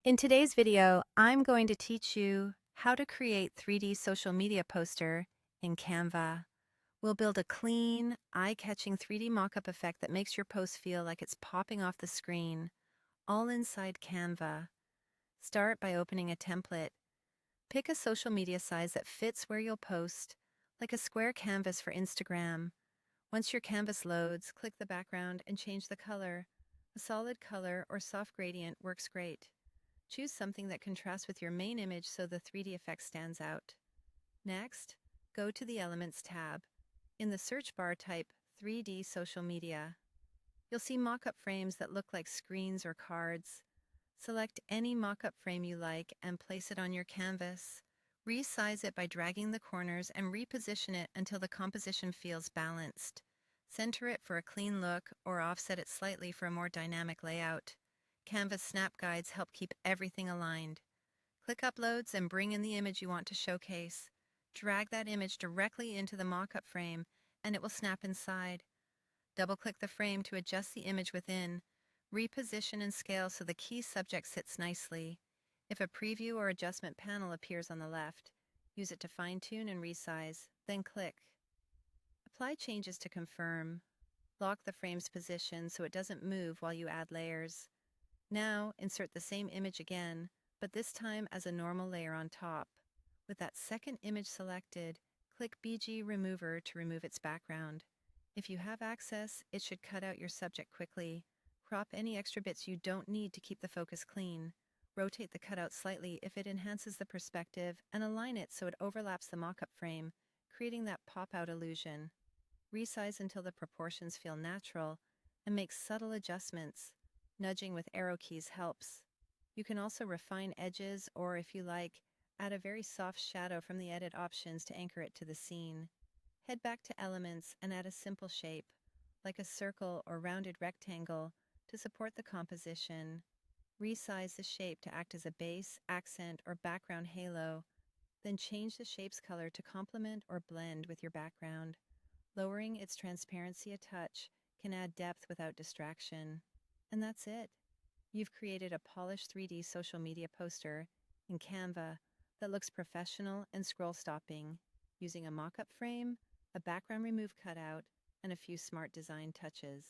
In today's video, I'm going to teach you how to create 3D social media poster in Canva. We'll build a clean, eye-catching 3D mockup effect that makes your post feel like it's popping off the screen, all inside Canva. Start by opening a template. Pick a social media size that fits where you'll post, like a square canvas for Instagram. Once your canvas loads, click the background and change the color. A solid color or soft gradient works great. Choose something that contrasts with your main image so the 3D effect stands out. Next, go to the Elements tab. In the search bar, type 3D social media. You'll see mockup frames that look like screens or cards. Select any mockup frame you like and place it on your canvas. Resize it by dragging the corners and reposition it until the composition feels balanced. Center it for a clean look or offset it slightly for a more dynamic layout. Canva's snap guides help keep everything aligned. Click Uploads and bring in the image you want to showcase. Drag that image directly into the mockup frame and it will snap inside. Double-click the frame to adjust the image within. Reposition and scale so the key subject sits nicely. If a preview or adjustment panel appears on the left, use it to fine-tune and resize, then click. Apply changes to confirm. Lock the frame's position so it doesn't move while you add layers. Now, insert the same image again, but this time as a normal layer on top. With that second image selected, click BG Remover to remove its background. If you have access, it should cut out your subject quickly. Crop any extra bits you don't need to keep the focus clean. Rotate the cutout slightly if it enhances the perspective, and align it so it overlaps the mockup frame, creating that pop-out illusion. Resize until the proportions feel natural, and make subtle adjustments. Nudging with arrow keys helps. You can also refine edges or, if you like, add a very soft shadow from the edit options to anchor it to the scene. Head back to Elements and add a simple shape, like a circle or rounded rectangle, to support the composition. Resize the shape to act as a base, accent, or background halo. Then change the shape's color to complement or blend with your background. Lowering its transparency a touch can add depth without distraction. And that's it. You've created a polished 3D social media poster in Canva that looks professional and scroll-stopping, using a mock-up frame, a background remove cutout, and a few smart design touches.